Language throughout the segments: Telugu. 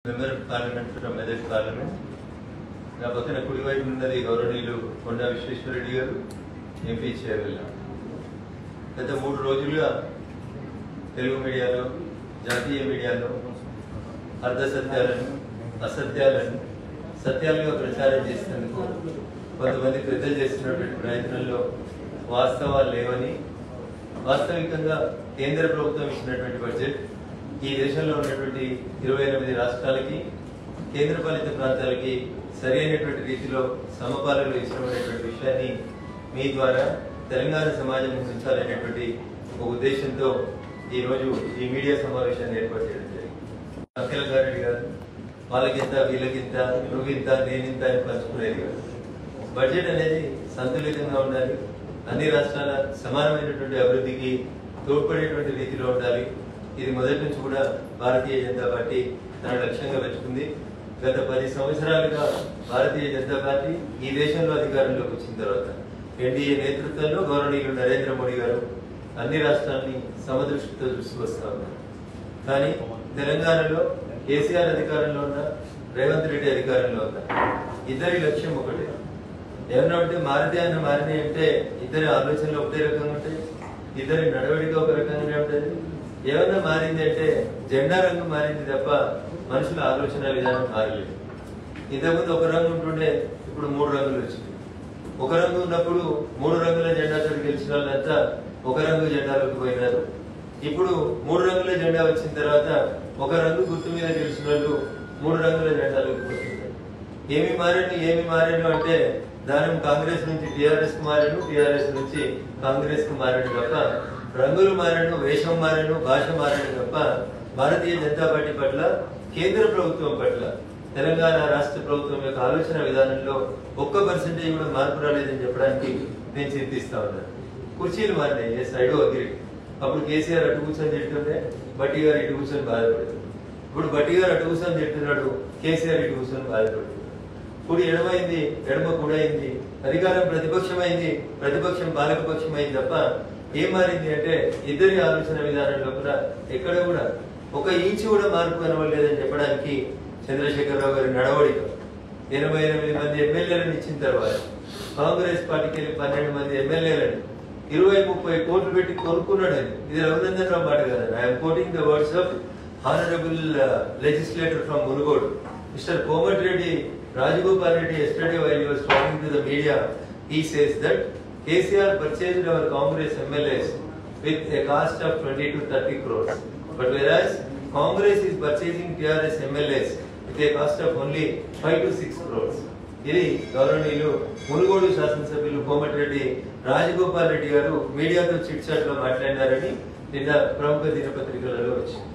Member of Parliament from Medak Parliament. నా పక్కన కుడివైపు ఉన్నది గౌరవనీయులు కొండా విశ్వేశ్వరరెడ్డి గారు ఎంపీ చేయవల్ల. గత 3 రోజులుగా తెలుగు మీడియాలో జాతీయ మీడియాలో అర్ధ సత్యాలను అసత్యాలను సత్యాలుగా ప్రచారం చేసినందుకు కొంతమంది పెద్దలు చేస్తున్నటువంటి ప్రయత్నంలో వాస్తవాలు లేవని, వాస్తవికంగా కేంద్ర ప్రభుత్వం ఇచ్చినటువంటి బడ్జెట్ ఈ దేశంలో ఉన్నటువంటి 28 రాష్ట్రాలకి కేంద్రపాలిత ప్రాంతాలకి సరైనటువంటి రీతిలో సమపాలనలు ఇచ్చినటువంటి విషయాన్ని మీ ద్వారా తెలంగాణ సమాజం ఉంచాలనేటువంటి ఒక ఉద్దేశంతో ఈరోజు ఈ మీడియా సమావేశాన్ని ఏర్పాటు చేయడం జరిగింది. అఖిల గారెడ్డి గారు వాళ్ళకింత వీళ్ళకింత నువ్వింత నేనింత అని పంచుకునేది కాదు. బడ్జెట్ అనేది సంతులితంగా ఉండాలి, అన్ని రాష్ట్రాల సమానమైనటువంటి అభివృద్ధికి తోడ్పడేటువంటి రీతిలో ఉండాలి. ఇది మొదటి నుంచి కూడా భారతీయ జనతా పార్టీ తన లక్ష్యంగా పెట్టుకుంది. గత 10 సంవత్సరాలుగా భారతీయ జనతా పార్టీ ఈ దేశంలో అధికారంలోకి వచ్చిన తర్వాత ఎన్డీఏ నేతృత్వంలో గౌరవనీయులు నరేంద్ర మోడీ గారు అన్ని రాష్ట్రాలని సమదృష్టితో చూసి వస్తా ఉన్నారు. కానీ తెలంగాణలో కేసీఆర్ అధికారంలో ఉన్న, రేవంత్ రెడ్డి అధికారంలో ఉన్న ఇద్దరి లక్ష్యం ఒకటే. ఏమన్నా ఉంటే మారితే అన్న మారితే అంటే ఇద్దరి ఆలోచనలు ఒకటే రకంగా ఉంటాయి, ఇద్దరి నడవడిక ఒక రకంగానే ఉంటుంది. ఏమన్నా మారింది అంటే జెండా రంగు మారింది తప్ప మనుషుల ఆలోచన విధానం మారలేదు. ఇంతకుముందు ఒక రంగు ఉంటుండే, ఇప్పుడు 3 రంగులు వచ్చింది. ఒక రంగు ఉన్నప్పుడు 3 రంగుల జెండాతో గెలిచిన వాళ్ళంతా ఒక రంగు జెండాలోకి పోయినారు. ఇప్పుడు 3 రంగుల జెండా వచ్చిన తర్వాత ఒక రంగు గుర్తు మీద గెలిచిన వాళ్ళు 3 రంగుల జెండాలోకి పోతున్నారు. ఏమి మారాను అంటే దానం కాంగ్రెస్ నుంచి టీఆర్ఎస్ కు మారాను, టీఆర్ఎస్ నుంచి కాంగ్రెస్ కు మారాను తప్ప రంగులు మారాను, వేషం మారాను, భాష మారాను తప్ప భారతీయ జనతా పార్టీ పట్ల, కేంద్ర ప్రభుత్వం పట్ల, తెలంగాణ రాష్ట్ర ప్రభుత్వం యొక్క ఆలోచన విధానంలో 1% కూడా మార్పు రాలేదని చెప్పడానికి నేను చింతిస్తా ఉన్నాను. కుర్చీలు మారినాయి, ఎస్ ఐ డూ అగ్రీ. అప్పుడు కేసీఆర్ అటు కూర్చొని తింటుంటే బట్టి గారు ఇటు కూర్చొని బాధపడుతుంది. ఇప్పుడు బట్టి గారు అటు కూర్చొని తింటున్నాడు, కేసీఆర్ ఇటు కూర్చొని బాధపడుతున్నాడు. కుడి ఎడమైంది, ఎడమ కుడైంది, అధికారం ప్రతిపక్షమైంది, ప్రతిపక్షం పాలకపక్షమైంది తప్ప ఏం మారింది అంటే ఇద్దరి ఆలోచన విధానంలో కూడా ఎక్కడ కూడా 1 ఇంచు కూడా మార్పు కనవలేదని చెప్పడానికి చంద్రశేఖరరావు గారి నడవడిక. 88 మంది ఎమ్మెల్యేలను ఇచ్చిన తర్వాత కాంగ్రెస్ పార్టీకి వెళ్ళి 12 మంది ఎమ్మెల్యేలను 20-30 కోట్లు పెట్టి కొనుక్కున్నాడని, ఇది రఘునందన్ రావు మాట కదా. I'm quoting the words of honourable legislator from Munugode, mister Komatireddy Rajagopal Reddy. Yesterday while he was talking to the media, he says that KCR purchased our Congress MLAs with a cost of 20 to 30 crores. But whereas Congress is purchasing TRS MLAs with a cost of only 5 to 6 crores. ఇది గౌరవనీయులు మునుగోడు శాసనసభ్యులు కోమటిరెడ్డి రాజగోపాల్ రెడ్డి గారు మీడియాతో చిట్ చాట్ లో మాట్లాడినారని నిన్న ప్రముఖ దినపత్రికలలో వచ్చింది.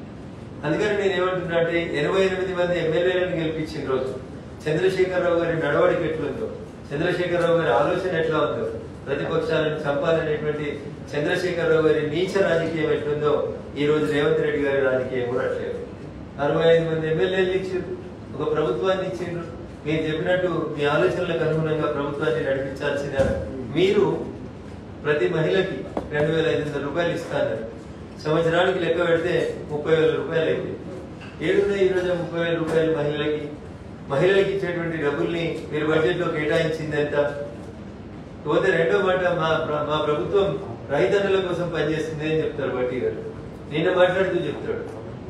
అందుకని నేను ఏమంటున్నా అంటే 88 మంది ఎమ్మెల్యేలను గెలిపించిన రోజు చంద్రశేఖరరావు గారి నడవడిక ఎట్లుందో, చంద్రశేఖరరావు గారి ఆలోచన ఎట్లా ఉందో, ప్రతిపక్షాలను చంపాలనేటువంటి చంద్రశేఖరరావు గారి నీచ రాజకీయం ఎట్లుందో ఈ రోజు రేవంత్ రెడ్డి గారి రాజకీయం కూడా అట్లేదు. 65 మంది ఎమ్మెల్యేలు ఇచ్చిండ్రు, ఒక ప్రభుత్వాన్ని ఇచ్చిండ్రు. మీరు చెప్పినట్టు మీ ఆలోచనలకు అనుగుణంగా ప్రభుత్వాన్ని నడిపించాల్సిన మీరు ప్రతి మహిళకి 2500 రూపాయలు ఇస్తాన్నారు. సంవత్సరానికి లెక్క పెడితే 30,000 రూపాయలు అయిపోయింది. ఏడున్నాయి ఈరోజు 30,000 రూపాయలు మహిళలకి ఇచ్చేటువంటి డబ్బుల్ని మీరు బడ్జెట్ లో కేటాయించింది ఎంత? పోతే రెండో మాట, మా ప్రభుత్వం రైతన్నల కోసం పనిచేస్తుంది అని చెప్తారు బట్టి గారు. నిన్న మాట్లాడుతూ చెప్తాడు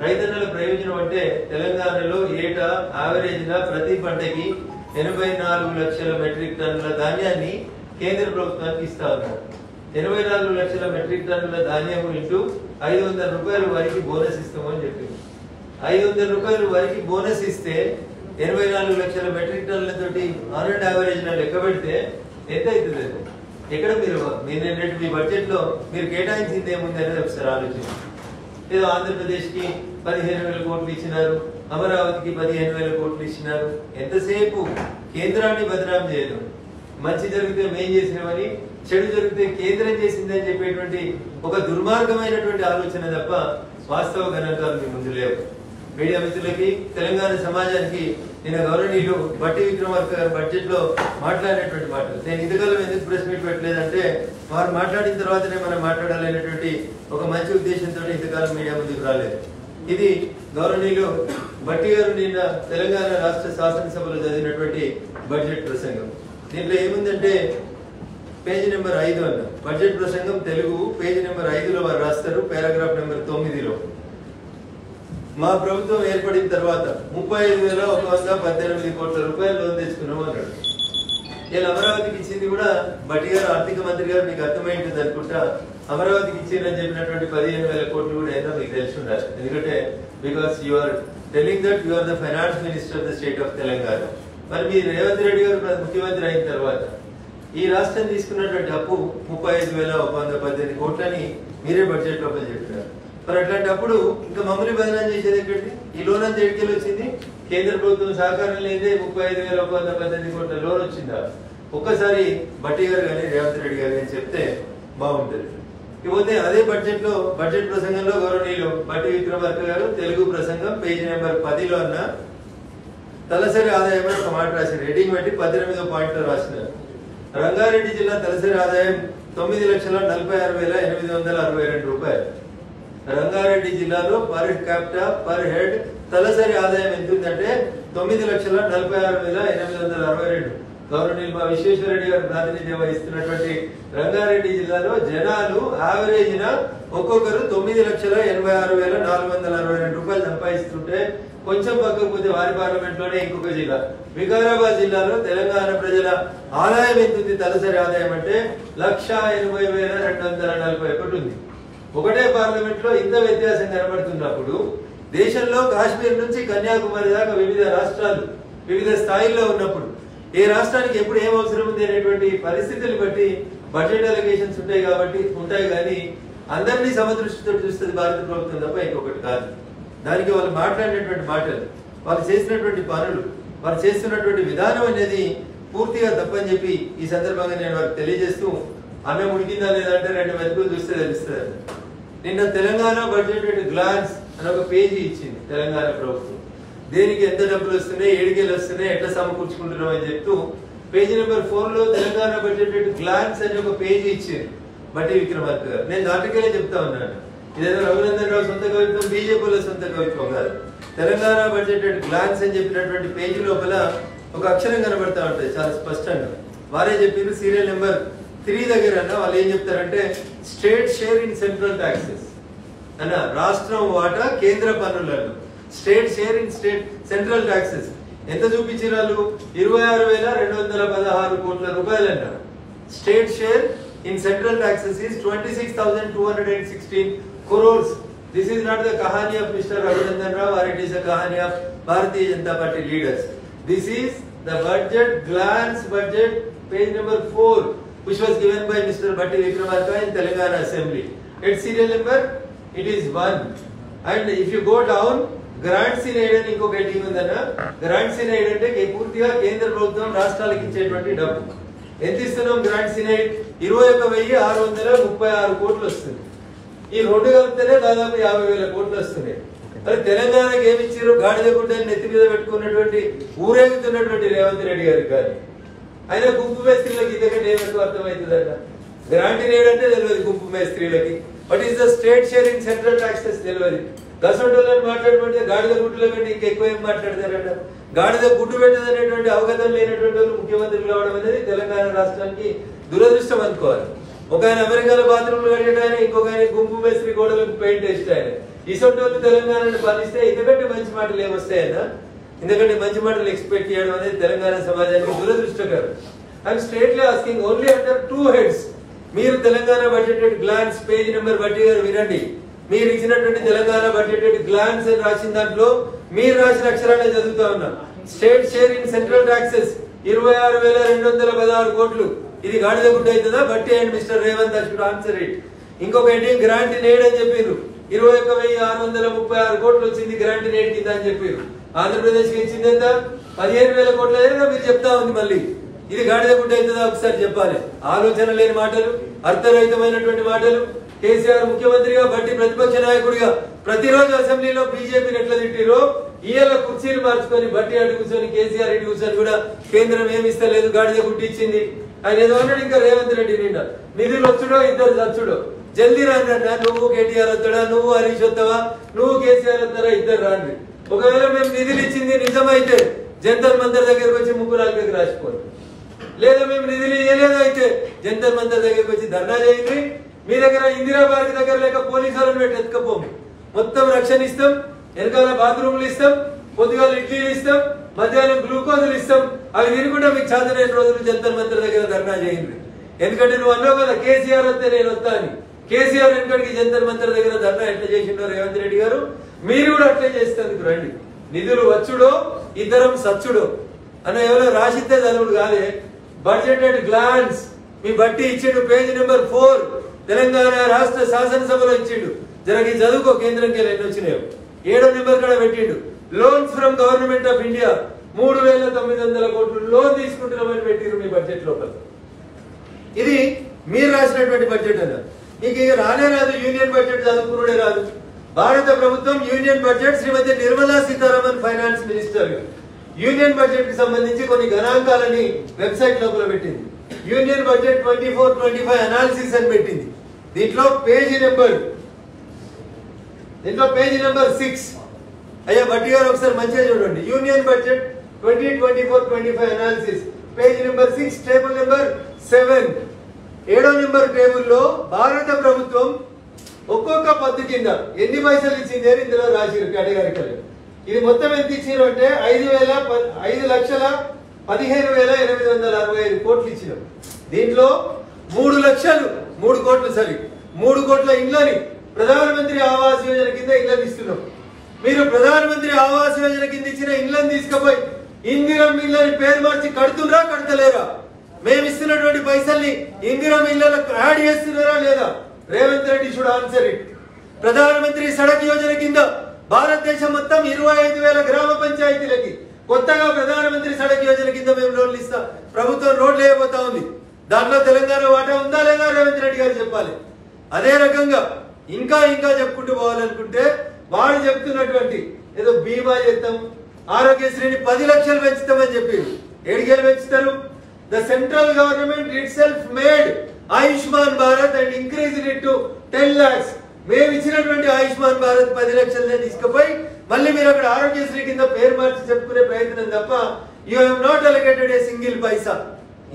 రైతన్నల ప్రయోజనం అంటే తెలంగాణలో ఏటా యావరేజ్ గా ప్రతి పంటకి 84 లక్షల మెట్రిక్ టన్నుల ధాన్యాన్ని కేంద్ర ప్రభుత్వానికి ఇస్తా ఉన్నారు. 84 లక్షల మెట్రిక్ టన్నుల ధాన్యం ఇంటూ 500 రూపాయలు వరకు బోనస్ ఇస్తామని చెప్పింది. 500 రూపాయలు వరకు బోనస్ ఇస్తే 84 లక్షల మెట్రిక్ టన్నులతోటి ఆన్ అండ్ యావరేజ్ లెక్క పెడితే ఎంత అవుతుంది? ఎక్కడ మీరు మీ బడ్జెట్ లో మీరు కేటాయించింది ఏముంది అనేది ఒకసారి ఆలోచించండి. ఏదో ఆంధ్రప్రదేశ్ కి 15,000 కోట్లు ఇచ్చినారు, అమరావతికి 15,000 కోట్లు ఇచ్చినారు. ఎంతసేపు కేంద్రాన్ని బదనాం చేయడం, మంచి జరిగితే మేం చేసినామని, చెడు జరిగితే కేంద్రం చేసింది అని చెప్పేటువంటి ఒక దుర్మార్గమైనటువంటి ఆలోచన తప్ప వాస్తవ గణాంకాలు మీ ముందు లేవు. మీడియా మిత్రులకి, తెలంగాణ సమాజానికి నిన్న గౌరవనీయులు బట్టి విక్రమార్క గారు బడ్జెట్ లో మాట్లాడినటువంటి మాటలు నేను ఇంతకాలం ఎందుకు ప్రెస్ మీట్ పెట్టలేదంటే వారు మాట్లాడిన తర్వాతనే మనం మాట్లాడాలనేటువంటి ఒక మంచి ఉద్దేశంతో ఇంతకాలం మీడియా ముందుకు రాలేదు. ఇది గౌరవనీయులు భట్టి గారు నిన్న తెలంగాణ రాష్ట్ర శాసనసభలో చదివినటువంటి బడ్జెట్ ప్రసంగం. దీంట్లో ఏముందంటే పేజీ నెంబర్ 5 అన్న బడ్జెట్ ప్రసంగం తెలుగు పేజీ నెంబర్ 5లో వారు రాస్తారు. పారాగ్రాఫ్ నెంబర్ 9లో మా ప్రభుత్వం ఏర్పడిన తర్వాత 35,118 కోట్ల రూపాయలు లోన్ తెచ్చుకున్నాం అన్నాడు. ఇలా అమరావతికి ఇచ్చింది కూడా భట్టి గారు ఆర్థిక మంత్రి గారు మీకు అర్థమైంటుంది అనుకుంటా. అమరావతికి ఇచ్చిందని చెప్పినటువంటి 15,000 కోట్లు కూడా ఏదో మీకు తెలిసి ఉండాలి. ఎందుకంటే because you are telling that you are the finance minister of the state of Telangana. మరి మీరు రేవంత్ రెడ్డి గారు ముఖ్యమంత్రి అయిన తర్వాత ఈ రాష్ట్రం తీసుకున్నటువంటి అప్పు 35,118 కోట్లని మీరే బడ్జెట్ లోపల చెప్పారు. మరి అట్లాంటి అప్పుడు ఇంకా మమ్మల్ని బదనాం చేసేది ఎక్కడిది? ఈ లోన్ అంతా ఎడికెళ్ళి వచ్చింది? కేంద్ర ప్రభుత్వం సహకారం లేదే 35,118 కోట్ల లోన్ వచ్చిందా? ఒక్కసారి భట్టి గారు కానీ రేవంత్ రెడ్డి గారు కానీ చెప్తే బాగుంటుంది. ఇకపోతే అదే బడ్జెట్ ప్రసంగంలో గౌరవనీయులు భట్టి విక్రమార్క గారు తెలుగు ప్రసంగం పేజీ నెంబర్ 10లో అన్న తలసరి ఆదాయం ఒక మాట రాశారు. రేటింగ్ బట్టి 18వ పాయింట్లో రాసినారు. రంగారెడ్డి జిల్లా తలసరి ఆదాయం 9,46,862 రూపాయలు. రంగారెడ్డి జిల్లాలో పర్ క్యాపిటా పర్ హెడ్ తలసరి ఆదాయం ఎంత ఉందంటే 9,46,862. గౌరవనీయులు మా విశ్వేశ్వరరెడ్డి గారు ప్రాతినిధ్యం వహిస్తున్నటువంటి రంగారెడ్డి జిల్లాలో జనాలు యావరేజ్ ఒక్కొక్కరు 9,86,462 రూపాయలు సంపాదిస్తుంటే కొంచెం పక్కకు పోతే వారి పార్లమెంట్ లోనే ఇంకొక జిల్లా వికారాబాద్ జిల్లాలో తెలంగాణ ప్రజల ఆదాయం ఎంత ఉంది? తలసరి ఆదాయం అంటే 1,80,241 ఉంది. ఒకటే పార్లమెంట్ లో ఇంత వ్యత్యాసం కనబడుతున్నప్పుడు దేశంలో కాశ్మీర్ నుంచి కన్యాకుమారి దాకా వివిధ రాష్ట్రాలు వివిధ స్థాయిల్లో ఉన్నప్పుడు ఏ రాష్ట్రానికి ఎప్పుడు ఏం అవసరం ఉంది అనేటువంటి పరిస్థితులు బట్టి బడ్జెట్ అలొకేషన్స్ ఉంటాయి కానీ అందరినీ సమదృష్టితో చూస్తుంది భారత ప్రభుత్వం తప్ప ఇంకొకటి కాదు. దానికి వాళ్ళు మాట్లాడినటువంటి మాటలు, వాళ్ళు చేసినటువంటి పనులు, వాళ్ళు చేస్తున్నటువంటి విధానం అనేది పూర్తిగా తప్పని చెప్పి ఈ సందర్భంగా నేను వారికి తెలియజేస్తూ, అన్నం ఉడికిందా లేదంటే 2 మెతుకులు చూస్తే తెలుస్తుంది. నిన్న తెలంగాణ బడ్జెట్ గ్లాన్స్ అని ఒక పేజీ ఇచ్చింది తెలంగాణ ప్రభుత్వం. దేనికి ఎంత డబ్బులు వస్తున్నాయి, ఏడికెళ్ళి వస్తున్నాయి, ఎట్లా సమకూర్చుకుంటున్నాం అని చెప్తూ పేజీ నెంబర్ 4లో తెలంగాణ బడ్జెట్ గ్లాన్స్ అని ఒక పేజీ ఇచ్చింది భట్టి విక్రమార్క గారు. నేను దాంట్లోకెళ్ళే చెప్తా ఉన్నాను, ఇదేదో రఘునందన్ రావు సొంత కవిత్వం, బీజేపీలో సొంత కవిత్వం కాదు. తెలంగాణ బడ్జెట్ గ్లాన్స్ అని చెప్పినటువంటి పేజీ లోపల ఒక అక్షరం కనబడతా ఉంటుంది చాలా స్పష్టంగా. వారే చెప్పారు సీరియల్ నెంబర్ 3 దగ్గర అన్న వాళ్ళు ఏం చెప్తారంటే state share in central taxes అన్న, రాష్ట్రం వాటా కేంద్ర పన్నులలో state share in central taxes ఎంత చూపించారు వాళ్ళు? 26,216 కోట్ల రూపాయలు అన్నారు. State share in central taxes is 26,216 crores. This is not the kahani of Mr. Raghurandan Rao or it is a kahani of Bharatiya Janata Party leaders. This is the budget glance budget page number 4 which was given by Mr. Bhatti Vikramarka in Telangana Assembly. Its serial number it is 1. And if you go down grants in aid అని ఇంకొక హెడ్డింగ్ ఉందన్న. grants in aid అంటే పూర్తిగా కేంద్ర ప్రభుత్వం రాష్ట్రాలకు ఇచ్చేటువంటి డబ్బు. ఎంత ఇస్తున్నాం గ్రాంట్స్ ఇన్ ఎయిడ్? 21,636 కోట్లు వస్తుంది. ఈ 2 కలిపితేనే దాదాపు 50,000 కోట్లు వస్తున్నాయి. మరి తెలంగాణకి ఏమి ఇచ్చారు? గాడిద గుడ్డని నెత్తి మీద పెట్టుకున్నటువంటి ఊరేగుతున్నటువంటి రేవంత్ రెడ్డి గారికి కానీ ఆయన గుంపు మేస్త్రీలకి ఇంతకంటే ఏమంటూ అర్థమవుతుందట. గ్రాంట్ ఇన్ ఎయిడ్ అంటే తెలియదు గుంపు మేస్త్రీలకి. But is the state share in central taxes తెలియదు. గసంటోళ్ళని మాట్లాడమంటే గాడిద గుడ్డులో పెట్టి ఇంకెక్కువ ఏం మాట్లాడతారట. గాడిద గుడ్డు పెట్టదనేటువంటి అవగతం లేనటువంటి వాళ్ళు ముఖ్యమంత్రులు కావడం అనేది తెలంగాణ రాష్ట్రానికి దురదృష్టం అనుకోవాలి. ఒక ఆయన అమెరికాలో బాత్రూమ్లు కట్టడాయన, ఇంకొక ఆయన గుంపు మేస్త్రి గోడలకు పెయింట్ వేస్తాయన. ఇసొంటి వాళ్ళు తెలంగాణను పాలిస్తే ఇంతకంటే మంచి మాటలు ఏమొస్తాయన్నా? ఇంతకంటే మంచి మాటలు ఎక్స్పెక్ట్ చేయడం అనేది తెలంగాణ సమాజానికి దురదృష్టకరం. I'm straightly asking only under 2 heads. మీరు Telangana budget glance page number బట్టి గారు వినండి. మీరు ఇచ్చినటువంటి తెలంగాణ బడ్జెట్ గ్లాన్స్ అని రాసిన దాంట్లో మీరు రాసిన అక్షరాలే చదువుతా ఉన్నా. State share in central taxes 26,216 కోట్లు. ఇది గాడిద గుడ్డ అవుతుందా? బట్టి and mister Revanth should answer it. ఇంకొక హెడ్డింగ్ గ్రాంట్ ఇన్ ఎయిడ్ అని చెప్పారు. 21,636 కోట్లు వచ్చింది గ్రాంట్ ఇన్ ఎయిడ్ కింద అని చెప్పారు. ఆంధ్రప్రదేశ్ కి ఇచ్చింది ఎంత? 15,000 కోట్ల మీరు చెప్తా ఉంది. మళ్ళీ ఇది గాడిద గుడ్డ అవుతుందా? ఒకసారి చెప్పాలి. ఆలోచన లేని మాటలు, అర్థరహితమైనటువంటి మాటలు. కేసీఆర్ ముఖ్యమంత్రిగా, బట్టి ప్రతిపక్ష నాయకుడిగా ప్రతిరోజు అసెంబ్లీలో బీజేపీని ఎట్లా తిట్టిరో ఇవాళ కుర్చీలు మార్చుకొని బట్టి అటు కూర్చొని కేసీఆర్ ఇటు కూర్చొని కూడా కేంద్రం ఏమి ఇస్తలేదు, గాడిద గుడ్డి ఇచ్చింది. ఆయన ఏదో అన్నాడు. ఇంకా రేవంత్ రెడ్డి నిన్న నిధులు వచ్చుడో ఇద్దరు చచ్చుడో, జల్దీ రాండి. నువ్వు కేటీఆర్ వస్తాడా, నువ్వు హరీష్ వస్తావా, నువ్వు కేసీఆర్ వస్తారా, ఇద్దరు రాండి. ఒకవేళ మేము నిధులు ఇచ్చింది నిజమైతే జంతర్ మంతర్ దగ్గరకు వచ్చి ముగ్గు నాలుగు రాసిపోరు, లేదా మేము నిధులు ఇవ్వలేదు అయితే జంతర్ మంతర్ దగ్గరకు వచ్చి ధర్నా చేయండి. మీ దగ్గర ఇందిరా పార్క్ దగ్గర లేక పోలీసు వాళ్ళని పెట్టి ఎత్తుకపోము, మొత్తం రక్షణ ఇస్తాం, వెనకాల బాత్రూమ్లు ఇస్తాం, పొద్దుగాల ఇడ్లీలు ఇస్తాం, మధ్యాహ్నం గ్లూకోజులు ఇస్తాం. అవి తినకుండా మీకు చేతనైన రోజులు జంతర్ మంతర్ దగ్గర ధర్నా చేయండి. ఎందుకంటే నువ్వు అన్నావు కదా కేసీఆర్ వస్తే నేను వస్తా అని. కేసీఆర్ వెనకడికి జంతర్ మంతర్ దగ్గర ధర్నా ఎట్లా చేసిండో రేవంత్ రెడ్డి గారు, మీరు కూడా అట్లే చేస్తేందుకు రండి. నిధులు వచ్చుడో ఇద్దరం సచ్చుడో అని ఎవరో రాసిస్తే చదువుడు కాదే. బడ్జెట్ అట్ గ్లాన్స్ మీ బట్టి ఇచ్చిండు, పేజ్ నెంబర్ 4 తెలంగాణ రాష్ట్ర శాసనసభలో ఇచ్చిండు. జరగి చదువుకో, కేంద్రంకి ఎన్ని వచ్చినాయో. 7వ నెంబర్ కూడా పెట్టిండు. Loans from government of India 3,900 కోట్లు లోన్ తీసుకుంటున్నామని పెట్టిరు మీ బడ్జెట్ లోపల. ఇది మీరు రాసినటువంటి బడ్జెట్ అన్న. మీకు ఇక రానే రాదు, యూనియన్ బడ్జెట్ చదువుకునే రాదు. భారత ప్రభుత్వం union budget Shrimati Nirmala Sitharaman finance minister union budget కి సంబంధించి కొన్ని గణాంకాలని వెబ్సైట్ లోపల పెట్టింది. యూనియన్ బడ్జెట్ 24-25 అనాలిసిస్ అని పెట్టింది. దీంట్లో పేజీ నెంబర్ 6. అయ్యా బట్టి గారు ఒకసారి మంచిగా చూడండి. Union budget 2024-25 analysis page number 6 table number 7. 7వ నెంబర్ టేబుల్లో భారత ప్రభుత్వం ఒక్కొక్క పద్దు కింద ఎన్ని పైసలు ఇచ్చింది అని ఇందులో రాసిరు కేటగారికల్. ఇది మొత్తం ఎంత ఇచ్చిరు అంటే 5,15,865 కోట్లు ఇచ్చినాం. దీంట్లో 3 కోట్ల ఇండ్లని ప్రధానమంత్రి ఆవాస్ యోజన కింద ఇళ్ళని ఇస్తున్నాం. మీరు ప్రధానమంత్రి ఆవాస్ యోజన కింద ఇచ్చిన ఇళ్ళని తీసుకుపోయి ఇందిరం ఇళ్ళని పేరు మార్చి కడుతున్నారా కడతలేరా? మేము ఇస్తున్నటువంటి పైసల్ని ఇందిరం ఇళ్ళకు యాడ్ చేస్తున్నారా లేదా? Revanth Reddy should answer it. ప్రధానమంత్రి సడక్ యోజన కింద భారతదేశం మొత్తం 25,000 గ్రామ పంచాయతీలకి కొత్తగా ప్రధానమంత్రి సడక్ యోజన కింద మేము లోన్లు ఇస్తాం. ప్రభుత్వం రోడ్లు వేయబోతా ఉంది. దాంట్లో తెలంగాణ వాటా ఉందా లేదా రేవంత్ రెడ్డి గారు చెప్పాలి. అదే రకంగా ఇంకా చెప్పుకుంటూ పోవాలనుకుంటే వాడు చెప్తున్నటువంటి ఏదో బీమా చేస్తాం, ఆరోగ్యశ్రీని 10 లక్షలు పెంచుతామని చెప్పారు. ఏడికేళ్ళు పెంచుతారు? The central government it self made Ayushman Bharat and increase it to 10 lakhs. మేము ఇచ్చినటువంటి ఆయుష్మాన్ భారత్ 10 లక్షలనే తీసుకుపోయి మళ్ళీ మీరు అక్కడ ఆరోగ్యశ్రీ కింద పేరు మార్చి చెప్పుకునే ప్రయత్నం తప్ప you have not allocated a single paisa.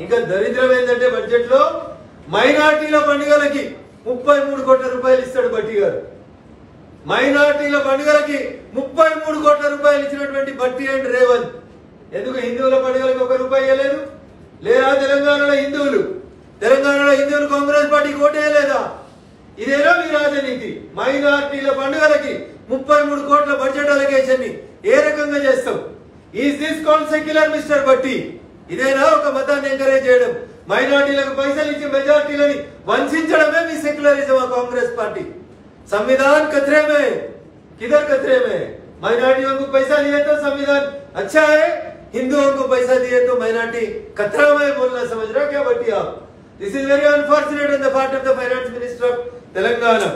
ఇంకా దరిద్రం ఏంటంటే బడ్జెట్ లో మైనార్టీల పండుగలకి 33 కోట్ల రూపాయలు ఇస్తాడు బట్టి గారు. మైనార్టీల పండుగలకి 33 కోట్ల రూపాయలు ఇచ్చినటువంటి బట్టి అండ్ రేవంత్ ఎందుకు హిందువుల పండుగలకు 1 రూపాయి ఇవ్వలేదు? లేదా తెలంగాణలో హిందువులు కాంగ్రెస్ పార్టీకి ఓటేయలేదా? ఇదేనా మీ రాజనీతి? మైనార్టీల పండుగలకి 33 కోట్ల బడ్జెట్ అలొకేషన్ ని ఏ రకంగా చేస్తాం? Is this called secular mister బట్టి? ఇదేనా ఒక మతాన్ని ఎంకరేజ్ చేయడం? మైనార్టీలకు పైసలు ఇచ్చి మెజార్టీలని వంచడమే మీ సెక్యులరిజం కాంగ్రెస్ పార్టీ. संविधान खतरे में, किधर खतरे में? माइनॉरिटियों को पैसा दिए तो संविधान अच्छा है, हिंदुओं को पैसा दिए तो माइनॉरिटी खतरा में बोलना समझ रहा क्या बट्टी आप? This is very unfortunate on the part of the finance minister of Telangana.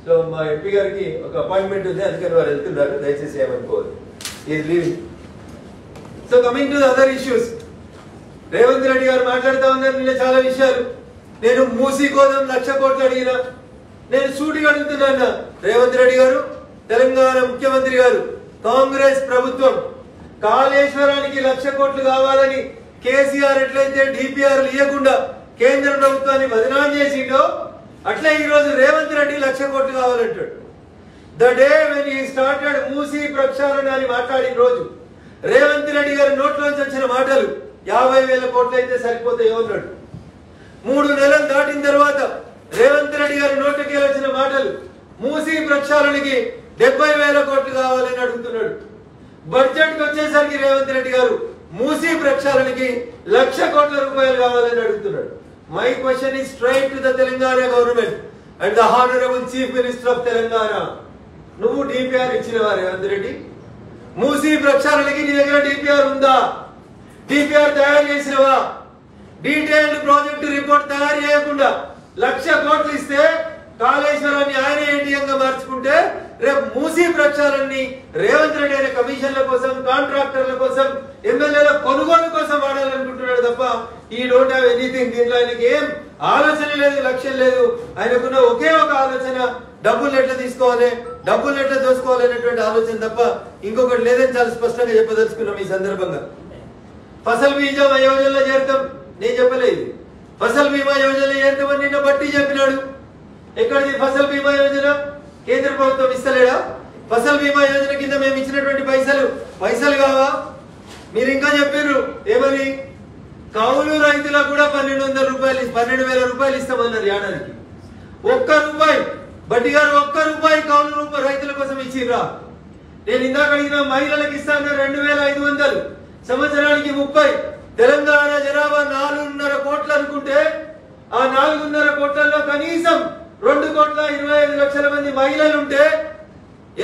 So మా ఎంపీ గారికి ఒక అపాయింట్మెంట్ ఉంది, అందుకని వారు వెళ్తున్నారు, దయచేసి ఏమనుకోవద్దు. Is leaving. So coming to the other issues, Revanth Reddy గారు మాట్లాడుతూ ఉన్నారు నిన్న చాలా విషయాలు. నేను మూసీ కోసం 1,00,000 కోట్లు అడిగినా, నేను సూటిగా అడుగుతున్నా రేవంత్ రెడ్డి గారు, తెలంగాణ ముఖ్యమంత్రి గారు, కాంగ్రెస్ ప్రభుత్వం కాళేశ్వరానికి 1,00,000 కోట్లు కావాలని కేసీఆర్ ఎట్లయితే డిపిఆర్లు ఇవ్వకుండా కేంద్ర ప్రభుత్వాన్ని బదనాం చేసిండో అట్లే ఈ రోజు రేవంత్ రెడ్డి 1,00,000 కోట్లు కావాలంటాడు. The day when he started Musi ప్రక్షాళన అని మాట్లాడిన రోజు రేవంత్ రెడ్డి గారి నోట్లోంచి వచ్చిన మాటలు 50,000 కోట్లు అయితే సరిపోతాయో అన్నాడు. 3 నెలలు దాటిన తర్వాత రేవంత్ రెడ్డి గారి నోటికి వచ్చిన మాటలు మూసీ ప్రక్షాళనకి 70,000 కోట్లు కావాలని అడుగుతున్నాడు. బడ్జెట్ కి వచ్చేసరికి రేవంత్ రెడ్డి గారు మూసీ ప్రక్షాళనకి 1,00,000 కోట్ల రూపాయలు కావాలని అడుగుతున్నాడు. My question is straight to the Telangana government and the Honorable Chief Minister of Telangana. నువ్వు డిపిఆర్ ఇచ్చినవా రేవంత్ రెడ్డి? మూసీ ప్రక్షాళనకి నీ దగ్గర డిపిఆర్ ఉందా? డిపిఆర్ తయారు చేసినవా? డీటెయిల్డ్ ప్రాజెక్ట్ రిపోర్ట్ తయారు చేయకుండా 1,00,000 కోట్లు ఇస్తే కాళేశ్వరాన్ని ఆయన ఏటీఎంగా మార్చుకుంటే రేపు మూసీ ప్రక్షాళనని రేవంత్ రెడ్డి అనే కమిషన్ల కోసం, కాంట్రాక్టర్ల కోసం, ఎమ్మెల్యేల కొనుగోలు కోసం వాడాలనుకుంటున్నాడు తప్ప ఈ డోంట్ హావ్ ఎనీథింగ్. దీంట్లో ఆయనకి ఏం ఆలోచన లేదు, లక్ష్యం లేదు. ఆయనకున్న ఒకే ఒక ఆలోచన డబ్బులు ఎట్లా తీసుకోవాలి, డబ్బులు ఎట్లా దోసుకోవాలి అనేటువంటి ఆలోచన తప్ప ఇంకొకటి లేదని చాలా స్పష్టంగా చెప్పదలుచుకున్నాం ఈ సందర్భంగా. ఫసల్ బీమా యోజనలో చేరుతాం, నేను చెప్పలేదు. ఫసల్ బీమా యోజనలో చేరుతామని నిన్న బట్టి చెప్పినాడు. ఎక్కడిది ఫసల్ బీమా యోజన? కేంద్ర ప్రభుత్వం ఇస్తలేడా? ఫసల్ బీమా యోజన కింద మేము ఇచ్చినటువంటి పైసలు కావా? మీరు ఇంకా చెప్పారు ఏమని? కౌలు రైతులకు కూడా 1200 రూపాయలు 12,000 రూపాయలు ఇస్తామన్నారు ఏడాదికి. ఒక్క రూపాయి బట్టి గారు ఒక్క రూపాయి కౌలు రైతుల కోసం ఇచ్చిర్రా? నేను ఇందాక అడిగిన మహిళలకు ఇస్తాను 2,500 సంవత్సరానికి 30. తెలంగాణ జనాభా 4.5 కోట్లు అనుకుంటే ఆ 4.5 కోట్లలో కనీసం 2,25,00,000 మంది మహిళలు ఉంటే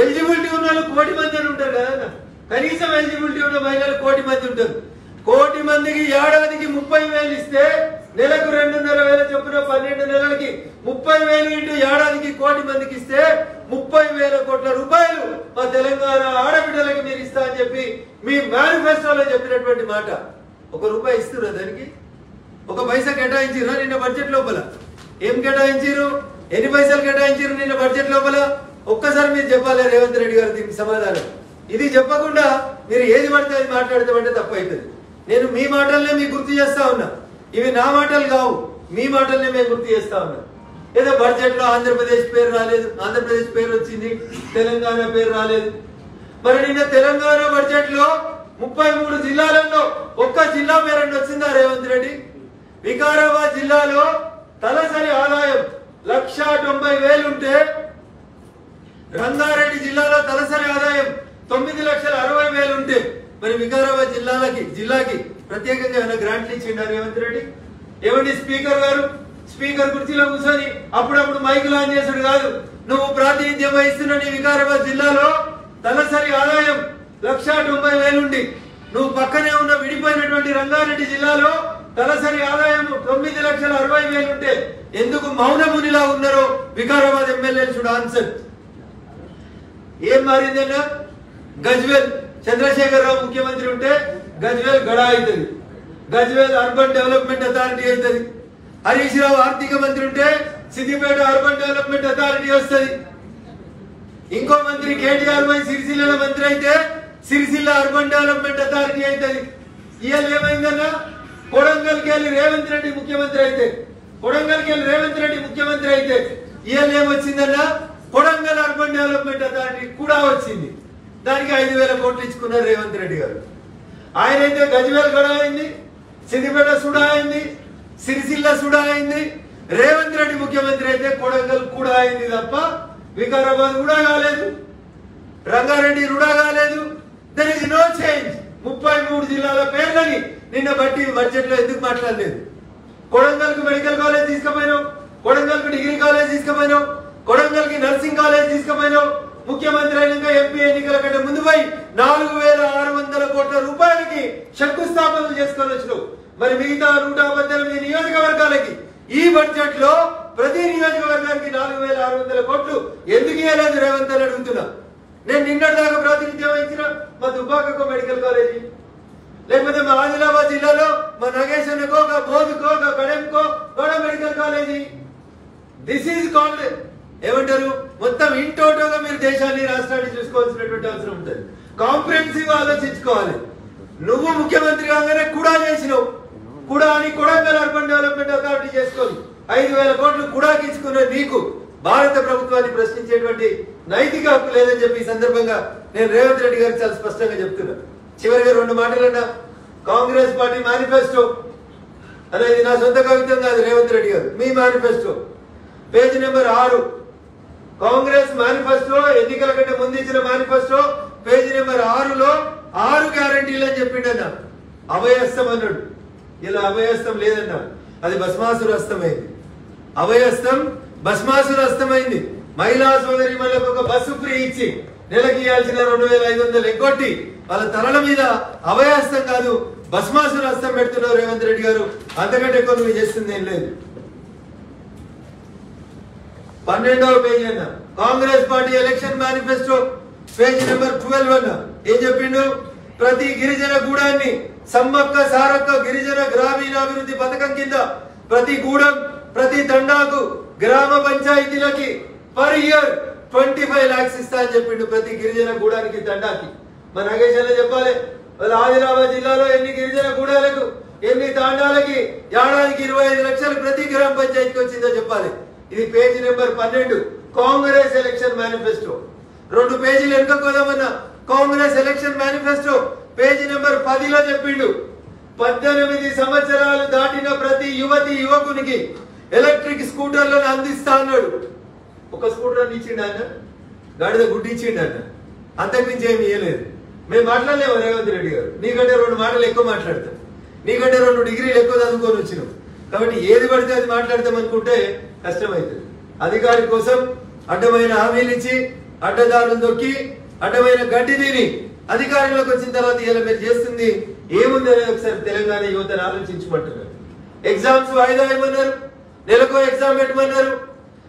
ఎలిజిబిలిటీ ఉన్న వాళ్ళు 1 కోటి మంది అని ఉంటారు కదా. కనీసం ఎలిజిబిలిటీ ఉన్న మహిళలు 1 కోటి మంది ఉంటారు. 1 కోటి మందికి ఏడాదికి 30,000 ఇస్తే నెలకు 2,500 చొప్పున 12 నెలలకి 30,000 ఇంటూ ఏడాదికి 1 కోటి మందికి ఇస్తే 30,000 కోట్ల రూపాయలు మా తెలంగాణ ఆడబిడ్డలకి మీరు ఇస్తా అని చెప్పి మీ మేనిఫెస్టోలో చెప్పినటువంటి మాట. 1 రూపాయి ఇస్తున్నా దానికి? 1 పైసా కేటాయించిరా నిన్న బడ్జెట్ లోపల? ఏం కేటాయించారు? ఎన్ని పైసలు కేటాయించారు నిన్న బడ్జెట్ లోపల? ఒక్కసారి మీరు చెప్పాలి రేవంత్ రెడ్డి గారు దీనికి సమాధానం. ఇది చెప్పకుండా మీరు ఏది పడితే అది మాట్లాడతామంటే తప్పు అవుతుంది. నేను మీ మాటలనే మీకు గుర్తు చేస్తా ఉన్నా. ఇవి నా మాటలు కావు, మీ మాటలనే మేము గుర్తు చేస్తా ఉన్నా. ఏదో బడ్జెట్ లో ఆంధ్రప్రదేశ్ పేరు రాలేదు, ఆంధ్రప్రదేశ్ పేరు వచ్చింది, తెలంగాణ పేరు రాలేదు. మరి నిన్న తెలంగాణ బడ్జెట్ లో 33 జిల్లాలలో ఒక్క జిల్లా పేరు వచ్చిందా రేవంత్ రెడ్డి? వికారాబాద్ జిల్లాలో తలసరి ఆదాయం 1,90,000 ఉంటే రంగారెడ్డి జిల్లాలో తలసరి ఆదాయం 9,60,000 ఉంటే మరి వికారాబాద్ జిల్లాకి ప్రత్యేకంగా ఏమైనా గ్రాంట్లు ఇచ్చిండా రేవంత్ రెడ్డి? ఏమండి స్పీకర్ గారు, స్పీకర్ కుర్చీలో కూర్చొని అప్పుడప్పుడు మైకులు ఆన్ చేసుడు కాదు. నువ్వు ప్రాతినిధ్యం వహిస్తున్న నీ వికారాబాద్ జిల్లాలో తలసరి ఆదాయం 1,90,000 ఉండి నువ్వు పక్కనే ఉన్న విడిపోయినటువంటి రంగారెడ్డి జిల్లాలో తలసరి ఆదాయం 9,60,000 ఉంటే ఎందుకు మౌనమునిలా ఉన్నారో వికారాబాద్ ఎమ్మెల్యేలు చూడ ఆన్సర్. ఏం మారిందన్నా? గజ్వేల్ చంద్రశేఖరరావు ముఖ్యమంత్రి ఉంటే గజ్వేల్ గడా అవుతుంది, గజ్వేల్ అర్బన్ డెవలప్మెంట్ అథారిటీ అవుతుంది. హరీష్ రావు ఆర్థిక మంత్రి ఉంటే సిద్దిపేట అర్బన్ డెవలప్మెంట్ అథారిటీ వస్తుంది. ఇంకో మంత్రి కేటీఆర్ సిరిసిల్ల మంత్రి అయితే సిరిసిల్ల అర్బన్ డెవలప్మెంట్ అథారిటీ అవుతుంది. ఇవాళ ఏమైందన్నా? కొడంగల్కి వెళ్ళి రేవంత్ రెడ్డి ముఖ్యమంత్రి అయితే ఇవాళ ఏమొచ్చిందన్నా? కొడంగల్ అర్బన్ డెవలప్మెంట్ అథారిటీ కూడా వచ్చింది. దానికి 5,000 కోట్లు ఇచ్చుకున్నారు రేవంత్ రెడ్డి గారు. ఆయన అయితే గజ్వేల్ గడా అయింది, సిద్దిపేట సుడా అయింది, సిరిసిల్ల సుడా అయింది. రేవంత్ రెడ్డి ముఖ్యమంత్రి అయితే కొడంగల్ కూడా అయింది తప్ప వికారాబాద్ కూడా కాలేదు, రంగారెడ్డి కూడా కాలేదు. There is no change. 33 జిల్లాల పేర్లని నిన్న బట్టి బడ్జెట్ లో ఎందుకు మాట్లాడలేదు? కొడంగల్ కు మెడికల్ కాలేజ్ తీసుకుపోయినావు, కొడంగల్ కు డిగ్రీ కాలేజ్ తీసుకుపోయినావు, కొడంగల్ కి నర్సింగ్ కాలేజ్ తీసుకుపోయినావు. ముఖ్యమంత్రి అయినాక ఎంపీ ఎన్నికల కంటే ముందు పోయి 4,600 కోట్ల రూపాయలకి శంకుస్థాపనలు చేసుకొని వచ్చినావు. మరి మిగతా 118 నియోజకవర్గాలకి ఈ బడ్జెట్ లో ప్రతి నియోజకవర్గానికి 4,600 కోట్లు ఎందుకు ఇవ్వలేదు రేవంత్ అని అడుగుతున్నా. నేను నిన్నటిదాకా ప్రాతినిధ్యం వహించిన మా దుబ్బాకకో మెడికల్ కాలేజీ, లేకపోతే మా ఆదిలాబాద్ జిల్లాలో మా నగేశ్వరకో, బోధుకో, కడెంకో medical college. This is called ఏమంటారు? మొత్తం ఇన్ టోటల్గా మీరు దేశాన్ని రాష్ట్రాన్ని చూసుకోవాల్సినటువంటి అవసరం ఉంటుంది. కాంప్రిహెన్సివ్ ఆలోచించుకోవాలి. నువ్వు ముఖ్యమంత్రి కాగానే కూడా చేసినావు, కూడా అని కొడంగల్ అర్బన్ డెవలప్మెంట్ అథారిటీ చేసుకొని 5,000 కోట్లు కూడా ఇచ్చుకున్న నీకు భారత ప్రభుత్వాన్ని ప్రశ్నించేటువంటి నైతిక హక్కు లేదని చెప్పి ఈ సందర్భంగా నేను రేవంత్ రెడ్డి గారికి చాలా స్పష్టంగా చెప్తున్నా. చివరిగా 2 మాటలన్నా. కాంగ్రెస్ పార్టీ మేనిఫెస్టో అనేది నా సొంత కవిత్వం కాదు, రేవంత్ రెడ్డి గారు మీ manifesto page number 6. Congress manifesto ఎన్నికల కంటే ముందు ఇచ్చిన మేనిఫెస్టో పేజ్ నెంబర్ 6లో 6 గ్యారంటీలు అని చెప్పిండన్నా. అభయహస్తం అన్నాడు. ఇలా అభయహస్తం లేదన్నా, అది భస్మాసుర హస్తమైంది. అభయహస్తం భస్మాసుర హస్తమైంది. మహిళా సోదరి మళ్ళీ ఒక బస్సు ఫ్రీ ఇచ్చి నెలకి ఇవ్వాల్సిన 2,500 ఎగ్గొట్టి వాళ్ళ తలల మీద అభయహస్తం కాదు భస్మాసుర హస్తం పెడుతున్నారు రేవంత్ రెడ్డి గారు. అంతకంటే ఎక్కువ నువ్వు చేస్తుంది ఏం లేదు. 12వ పేజీ అన్న Congress party election manifesto page number 12 అన్న ఏం చెప్పిండు? ప్రతి గిరిజన గూడాన్ని సమ్మక్క సారక్క గిరిజన గ్రామీణాభివృద్ధి పథకం కింద ప్రతి గూడెం ప్రతి తండాకు గ్రామ పంచాయతీలకి పర్ ఇయర్ 25 lakhs ఇస్తా అని చెప్పిండు ప్రతి గిరిజన గూడానికి తండాకి. మన నాగేష్ అన్న చెప్పాలి వాళ్ళ ఆదిలాబాద్ జిల్లాలో ఎన్ని గిరిజన గూడాలకు ఎన్ని తాండాలకి ఏడాదికి 25 లక్షలు ప్రతి గ్రామ పంచాయతీకి వచ్చిందో చెప్పాలి. ఇది page number 12 Congress election manifesto. 2 పేజీలు వెనుకపోదామన్నా Congress election manifesto page number 10లో చెప్పిండు 18 సంవత్సరాలు దాటిన ప్రతి యువతి యువకునికి ఎలక్ట్రిక్ స్కూటర్లను అందిస్తా అన్నాడు. ఒక స్కూటర్ ఇచ్చిండు అన్న, గాడిద గుడ్డి ఇచ్చిండు అన్న, అంతకుమించి ఏమి ఇవ్వలేదు. మేము మాట్లాడలేము రేవంత్ రెడ్డి గారు, నీకంటే 2 మాటలు ఎక్కువ మాట్లాడతాం, నీకంటే 2 డిగ్రీలు ఎక్కువ చదువుకొని వచ్చినాం కాబట్టి ఏది పడితే అది మాట్లాడతాం అనుకుంటే కష్టమవుతుంది. అధికారి కోసం అడ్డమైన హామీలు ఇచ్చి అడ్డదారులు దొక్కి అడ్డమైన గడ్డి తిని అధికారంలోకి వచ్చిన తర్వాత ఇలా మీరు చేస్తుంది ఏముంది అనేది ఒకసారి తెలంగాణ యువతను ఆలోచించమంటున్నారు. ఎగ్జామ్స్ వాయిదా ఇవ్వమన్నారు, నెలకో ఎగ్జామ్ పెట్టమన్నారు.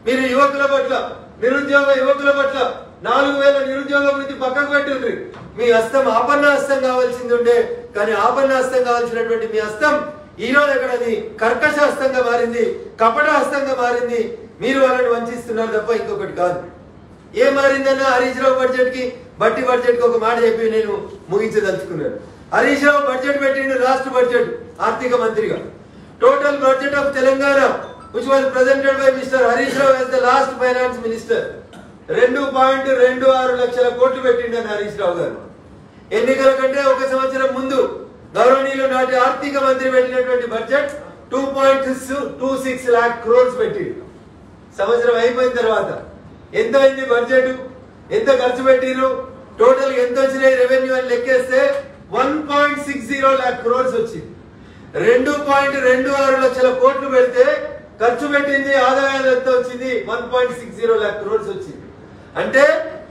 మీరు యువకుల పట్ల నిరుద్యోగ యువకుల పట్ల 4000 నిరుద్యోగ వృత్తి పక్కకు పెట్టుండ్రి. మీ హస్తం ఆపన్న హస్తం కావాల్సింది ఉండే, కానీ ఆపన్న హస్తం కావాల్సినటువంటి మీ హస్తం ఈ రోజు అక్కడ అది కర్కశ హస్తంగా మారింది, కపట హస్తంగా మారింది. మీరు వాళ్ళని వంచిస్తున్నారు తప్ప ఇంకొకటి కాదు. ఏం మారిందన్న హరీష్ రావు బడ్జెట్ కి బట్టి బడ్జెట్ కి ఒక మాట చెప్పి నేను ముగించదలుచుకున్నాను. హరీష్ రావు బడ్జెట్ పెట్టిండు, రాష్ట్ర బడ్జెట్ ఆర్థిక మంత్రిగా. Total budget of Telangana which was presented by Mr. Harish Rao as the last finance minister 2.26 లక్షల కోట్లు పెట్టిండని హరీష్ రావు గారు. ఎన్నికల కంటే ఒక సంవత్సరం ముందు గౌరవనీయులు నాటి ఆర్థిక మంత్రి పెట్టినటువంటి బడ్జెట్ 2.26 lakh crores పెట్టిండు. సంవత్సరం అయిపోయిన తర్వాత ఎంత అయింది బడ్జెట్, ఎంత ఖర్చు పెట్టిరు, టోటల్ ఎంత వచ్చినాయి రెవెన్యూ అని లెక్కేస్తే 1.60 lakh crores వచ్చింది. 2.26 లక్షల కోట్లు పెడితే ఖర్చు పెట్టింది ఆదాయాలు ఎంత వచ్చింది 1.60 lakh crores వచ్చింది. అంటే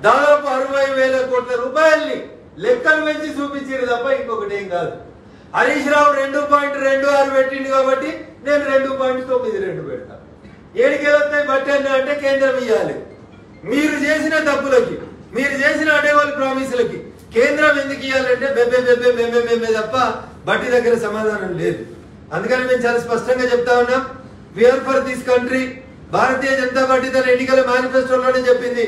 దాదాపు 60,000 కోట్ల రూపాయల్ని లెక్కలు పెంచి చూపించారు తప్ప ఇంకొకటి ఏం కాదు. హరీష్ రావు 2.26 పెట్టిండు కాబట్టి నేను 2.92 పెడతా. ఏడికెళ్తాయి బట్టి అంటే కేంద్రం ఇవ్వాలి. మీరు చేసిన తప్పులకి, మీరు చేసిన అడేవాళ్ళ ప్రామిసులకి కేంద్రం ఎందుకు ఇవ్వాలంటే బెబ్బే బెబ్బే బెబ్బే బెబ్బే తప్ప బట్టి దగ్గర సమాధానం లేదు. అందుకని మేము చాలా స్పష్టంగా చెప్తా ఉన్నాం, we are for this country. Bharatiya Janata Party తన ఎన్నికల మేనిఫెస్టోలోనే చెప్పింది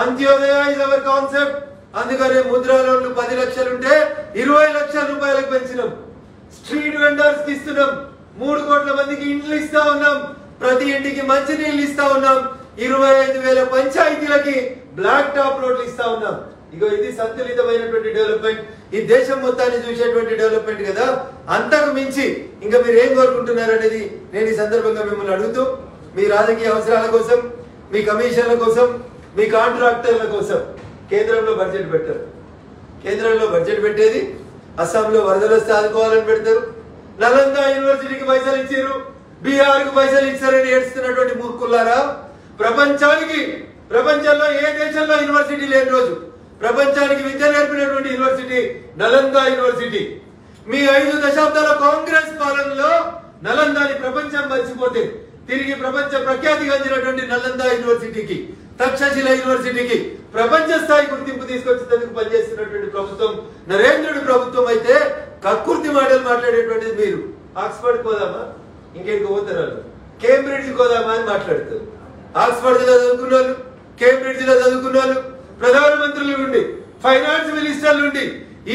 అంత్యోదయ ఇస్ అవర్ కాన్సెప్ట్. అందుకనే ముద్రా లోన్లు 10 లక్షలు ఉంటే 20 లక్షల రూపాయలకు పెంచినాం. స్ట్రీట్ వెండర్స్ కి ఇస్తున్నాం, 3 కోట్ల మందికి ఇండ్లు ఇస్తా ఉన్నాం, ప్రతి ఇంటికి మంచి నీళ్లు ఇస్తా ఉన్నాం, 25,000 పంచాయతీలకి బ్లాక్ టాప్ రోడ్లు ఇస్తా ఉన్నాం. ఇగో ఇది సంతులితమైనటువంటి డెవలప్మెంట్, ఈ దేశం మొత్తాన్ని చూసేటువంటి డెవలప్మెంట్ కదా. అంతకు మించి ఇంకా మీరు ఏం కోరుకుంటున్నారు అనేది నేను ఈ సందర్భంగా మిమ్మల్ని అడుగుతూ, మీ రాజకీయ అవసరాల కోసం, మీ కమిషన్ల కోసం, మీ కాంట్రాక్టర్ల కోసం కేంద్రంలో బడ్జెట్ పెట్టారు. కేంద్రంలో బడ్జెట్ పెట్టేది అస్సాంలో వరదలు వస్తే ఆదుకోవాలని పెడతారు, నలందా యూనివర్సిటీకి పైసలు ఇచ్చారు, బీహార్ కు పైసలు ఇచ్చారని ఏడుస్తున్నటువంటి మూర్ఖులారా. ప్రపంచంలో ఏ దేశంలో యూనివర్సిటీ లేని రోజు ప్రపంచానికి విద్య నేర్పినటువంటి యూనివర్సిటీ నలందా యూనివర్సిటీ. మీ 5 దశాబ్దాల కాంగ్రెస్ పాలనలో నలందాని ప్రపంచం మర్చిపోతే తిరిగి ప్రపంచ ప్రఖ్యాతి గంచినటువంటి నలందా యూనివర్సిటీకి, తక్షశిల యూనివర్సిటీకి ప్రపంచ స్థాయి గుర్తింపు తీసుకొచ్చేందుకు పనిచేస్తున్నటువంటి ప్రభుత్వం నరేంద్రుడి ప్రభుత్వం అయితే కక్కుర్తి మాటలు మాట్లాడేటువంటిది మీరు. ఆక్స్ఫర్డ్ కోదామా, ఇంకెందుకు పోతారు, కేంబ్రిడ్జ్ కోదామా అని మాట్లాడతారు. ఆక్స్ఫర్డ్ లో చదువుకున్న వాళ్ళు, కేంబ్రిడ్జ్ లో చదువుకున్న వాళ్ళు, ప్రధానమంత్రుల నుండి ఫైనాన్స్ మినిస్టర్ల నుండి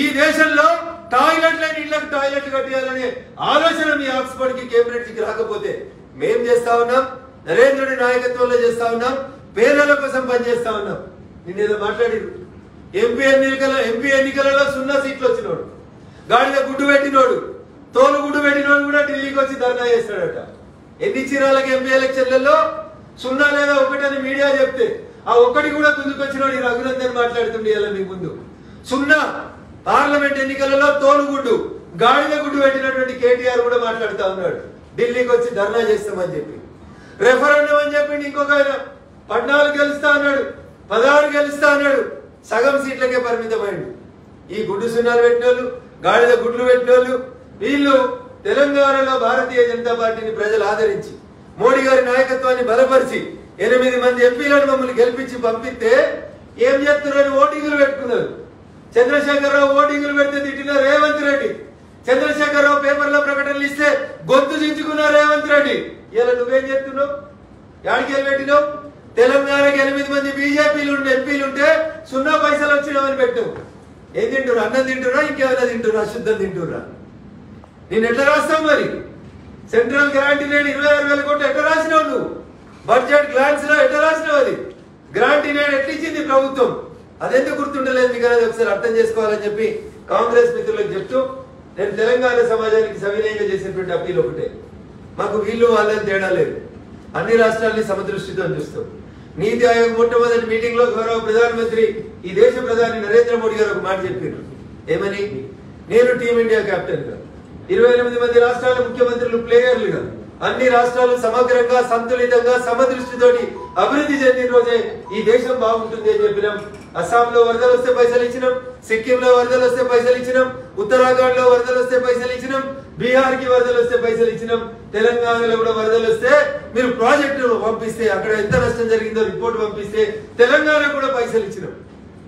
ఈ దేశంలో టాయిలెట్ లేని ఇళ్లకు టాయిలెట్ కట్టియాలనే ఆలోచన మీ ఆక్స్ఫర్డ్ కి కేంబ్రిడ్జ్ కి రాకపోతే మేం చేస్తా ఉన్నాం, నరేంద్రుడి నాయకత్వంలో చేస్తా ఉన్నాం, పేదల కోసం పనిచేస్తా ఉన్నాం. నిన్నేదో మాట్లాడిరు, ఎంపీ ఎన్నికలలో 0 సీట్లు వచ్చినోడు, గాడిద గుడ్డు పెట్టినోడు, తోలు గుడ్డు పెట్టినోడు కూడా ఢిల్లీకి వచ్చి ధర్నా చేస్తాడట. ఎన్ని చీరాలకి ఎంపీ ఎలక్షన్లలో 0 లేదా 1 అని మీడియా చెప్తే ఆ 1 కూడా ముందుకొచ్చినోడు ఈ రఘునందన్ మాట్లాడుతుండే ఇలా మీ ముందు. 0 పార్లమెంట్ ఎన్నికలలో తోలుగుడ్డు గాడిద గుడ్డు పెట్టినటువంటి కేటీఆర్ కూడా మాట్లాడుతా ఉన్నాడు, ఢిల్లీకి వచ్చి ధర్నా చేస్తామని చెప్పి. రెఫరెండం అని చెప్పిండి ఇంకొక ఆయన 14 గెలుస్తా అన్నాడు, 16 గెలుస్తా అన్నాడు, సగం సీట్లకే పరిమితమైండు. ఈ గుడ్డు సున్నాలు పెట్టిన వాళ్ళు, గాడిద గుడ్లు పెట్టిన వాళ్ళు వీళ్ళు తెలంగాణలో భారతీయ జనతా పార్టీని ప్రజలు ఆదరించి మోడీ గారి నాయకత్వాన్ని బలపరిచి 8 మంది ఎంపీలను మమ్మల్ని గెలిపించి పంపిస్తే ఏం చేస్తున్నారని ఓటింగులు పెట్టుకున్నారు. చంద్రశేఖరరావు ఓటింగులు పెడితే తిట్టిన రేవంత్ రెడ్డి, చంద్రశేఖరరావు పేపర్లో ప్రకటనలు ఇస్తే గొంతు చించుకున్న రేవంత్ రెడ్డి, ఇలా నువ్వేం చెప్తున్నావు? యాడికి పెట్టినావు? తెలంగాణకి 8 మంది బీజేపీలు ఎంపీలు ఉంటే 0 పైసలు వచ్చినామని పెట్టావు. ఏం తింటురా? అన్నం తింటురా? ఇంకేమైనా తింటురా? అశుద్ధం తింటురా? నేను ఎట్లా రాస్తావు మరి? సెంట్రల్ గ్రాంట్ నేడు 26,000 కోట్లు ఎట్లా రాసినావు నువ్వు? బడ్జెట్ గ్లాన్స్ లో ఎట్లా రాసినావు? అది గ్రాంట్ నేడు ఎట్లా ఇచ్చింది ప్రభుత్వం? అదెందుకు గుర్తుండలేదు మీకు అనేది ఒకసారి అర్థం చేసుకోవాలని చెప్పి కాంగ్రెస్ మిత్రులకు చెప్తూ నేను తెలంగాణ సమాజానికి సవినయంగా చేసినటువంటి అప్పీల్ ఒకటే, మాకు వీళ్ళు వాళ్ళని తేడా లేదు, అన్ని రాష్ట్రాలని సమదృష్టితో చూస్తాం. నీతి ఆయోగ్ మొట్టమొదటి మీటింగ్ లో గౌరవ ప్రధానమంత్రి ఈ దేశ ప్రధాని నరేంద్ర మోడీ గారు ఒక మాట చెప్పారు. ఏమని? నేను టీమిండియా కెప్టెన్ గా 28 మంది రాష్ట్రాల ముఖ్యమంత్రులు ప్లేయర్లుగా అన్ని రాష్ట్రాలు సమగ్రంగా సంతులితంగా సమదృష్టితోటి అభివృద్ధి చెందిన రోజే ఈ దేశం బాగుంటుంది అని చెప్పినాం. అస్సాంలో వరదలు వస్తే పైసలు ఇచ్చినాం, సిక్కింలో వరదలు వస్తే పైసలు ఇచ్చినాం, ఉత్తరాఖండ్ లో వరదలు వస్తే పైసలు ఇచ్చినాం, బీహార్ కి వరదలు వస్తే పైసలు ఇచ్చినాం, తెలంగాణలో కూడా వరదలు వస్తే మీరు ప్రాజెక్టు పంపిస్తే అక్కడ ఎంత నష్టం జరిగిందో రిపోర్ట్ పంపిస్తే తెలంగాణ కూడా పైసలు ఇచ్చినాం.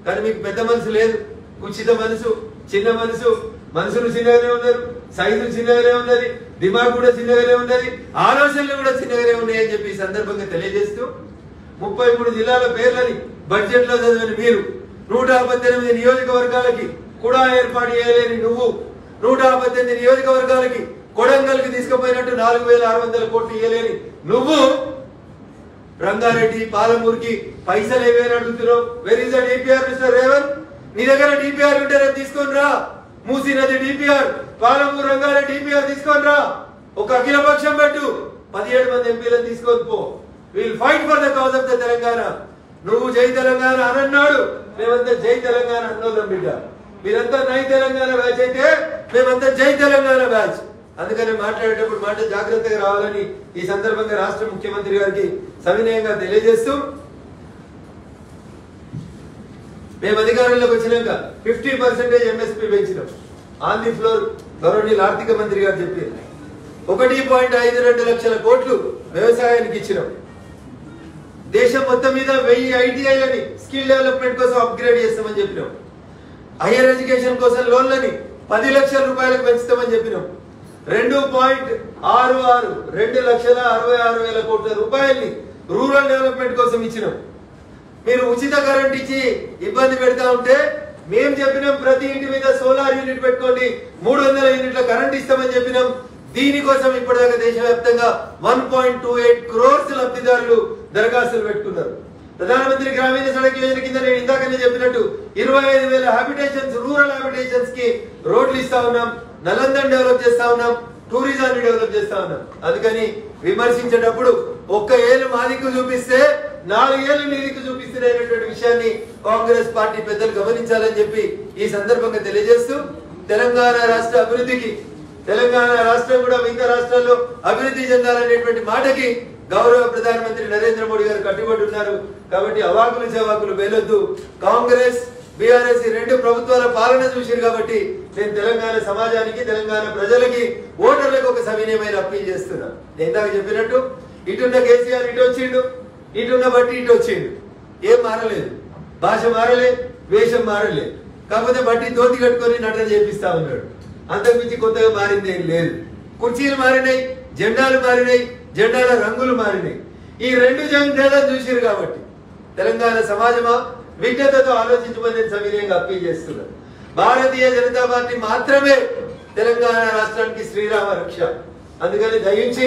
కానీ మీకు పెద్ద మనసు లేదు, కుచిత మనసు, చిన్న మనసు. మనసులు చిన్నగానే ఉన్నారు, సైజు చిన్నగానే ఉన్నది, దిమాగ్ కూడా చిన్నగానే ఉన్నది, ఆలోచనలు కూడా చిన్నగానే ఉన్నాయి అని చెప్పి ఈ సందర్భంగా తెలియజేస్తూ 33 జిల్లాల పేర్లని బడ్జెట్ లో చదివిన మీరు 158 నియోజకవర్గాలకి కూడా ఏర్పాటు చేయలేని నువ్వు 158 నియోజకవర్గాలకి కొడంగల్ కి తీసుకుపోయినట్టు 4,600 కోట్లు ఇవ్వలేని నువ్వు రంగారెడ్డి పాలమూరుకి పైసలు ఏవేని అడుగుతున్నావు? Where is the DPR mister Revanth? నీ దగ్గర డిపిఆర్ ఉంటే రేపు తీసుకొని రా. మూసీ నది డిపిఆర్, పాలమూరు రంగారెడ్డి డిపిఆర్ తీసుకొని రా. ఒక అఖిలపక్షం పెట్టు, 17 మంది ఎంపీలను తీసుకొని పో. Will fight for the cause of the Telangana. నువ్వు జై తెలంగాణ అనన్నాడు, మేమంతా జై తెలంగాణ అన్నోళ్ళం బిడ్డ. మీరంతా నై తెలంగాణ బ్యాచ్ అయితే మేమంతా జై తెలంగాణ బ్యాచ్. అందుకని మాట్లాడేటప్పుడు మాట జాగ్రత్తగా రావాలని ఈ సందర్భంగా రాష్ట్ర ముఖ్యమంత్రి గారికి సవినయంగా తెలియజేస్తూ మేము అధికారంలోకి వచ్చినాక 50% ఎంఎస్పీ పెంచినాం. ఆన్ ది ఫ్లోర్ గౌరవనీయులు ఆర్థిక మంత్రి గారు చెప్పారు. 1.52 లక్షల కోట్లు వ్యవసాయానికి ఇచ్చినాం. దేశం మొత్తం మీద 1000 ఐటీఐలని స్కిల్ డెవలప్మెంట్ కోసం అప్గ్రేడ్ చేస్తామని చెప్పినాం. హైయర్ ఎడ్యుకేషన్ కోసం లోన్లని 10 లక్షల రూపాయలకు పెంచుతామని చెప్పినాం. 2.66 2,66,000 కోట్ల రూపాయల్ని రూరల్ డెవలప్మెంట్ కోసం ఇచ్చినాం. మీరు ఉచిత కరెంట్ ఇచ్చి ఇబ్బంది పెడతా ఉంటే మేము చెప్పినాం ప్రతి ఇంటి మీద సోలార్ యూనిట్ పెట్టుకోండి, 300 యూనిట్ల కరెంట్ ఇస్తామని చెప్పినాం. దీనికోసం ఇప్పటిదాకా దేశవ్యాప్తంగా 1.28 crores లబ్ధిదారులు దరఖాస్తులు పెట్టుకున్నారు. ప్రధానమంత్రి గ్రామీణ సడక్ యోజన కింద నేను ఇందాకనే చెప్పినట్టు 25,000 హ్యాబిటేషన్స్ రూరల్ హ్యాబిటేషన్స్ కి రోడ్లు ఇస్తా ఉన్నాం, నలందన్ డెవలప్ చేస్తా ఉన్నాం, టూరిజాన్ని డెవలప్ చేస్తా ఉన్నాం. అందుకని విమర్శించేటప్పుడు ఒక్క ఏళ్ళు మా దిక్కు చూపిస్తే 4 ఏళ్ళు నీ దిక్కు చూపిస్తున్నటువంటి విషయాన్ని కాంగ్రెస్ పార్టీ పెద్దలు గమనించాలని చెప్పి ఈ సందర్భంగా తెలియజేస్తూ తెలంగాణ రాష్ట్ర అభివృద్ధికి, తెలంగాణ రాష్ట్రం కూడా మిగతా రాష్ట్రాల్లో అభివృద్ధి చెందాలనేటువంటి మాటకి గౌరవ ప్రధానమంత్రి నరేంద్ర మోడీ గారు కట్టుబడి ఉన్నారు. కాబట్టి అవాకులు చవాకులు వేలొద్దు. కాంగ్రెస్ బీఆర్ఎస్ 2 ప్రభుత్వాల పాలన చూసిరు కాబట్టి నేను తెలంగాణ సమాజానికి, తెలంగాణ ప్రజలకి, ఓటర్లకు ఒక సవినయమైన అప్పీల్ చేస్తున్నా. నేను ఇందాక చెప్పినట్టు ఇటున్న కేసీఆర్ ఇటు వచ్చిండు, ఇటున్న బట్టి ఇటు వచ్చిండు. ఏం మారలేదు, భాష మారలే, వేషం మారలే. కాకపోతే బట్టి తోతి కట్టుకొని నటన చేపిస్తా ఉన్నాడు. అంతకుమించి కొత్తగా మారింది ఏం లేదు. కుర్చీలు మారినాయి, జెండాలు మారినాయి, జెండాల రంగులు మారినాయి. ఈ 2 జెండాలను చూసిరు కాబట్టి తెలంగాణ సమాజమా విజ్ఞతతో ఆలోచించమని నేను సవినయంగా అప్పీల్ చేస్తున్నాను. భారతీయ జనతా పార్టీ మాత్రమే తెలంగాణ రాష్ట్రానికి శ్రీరామ రక్ష. అందుకని దయించి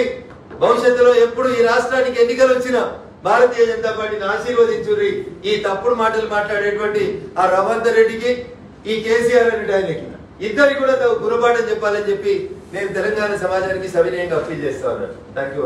భవిష్యత్తులో ఎప్పుడు ఈ రాష్ట్రానికి ఎన్నికలు వచ్చినా భారతీయ జనతా పార్టీని ఆశీర్వదించుర్రి. ఈ తప్పుడు మాటలు మాట్లాడేటువంటి ఆ రవంత్ రెడ్డికి, ఈ కేసీఆర్ అనే ఆయనకి ఇద్దరికి కూడా గుణపాఠం చెప్పాలని చెప్పి నేను తెలంగాణ సమాజానికి సవినయంగా అప్పీల్ చేస్తా ఉన్నాను. Thank you.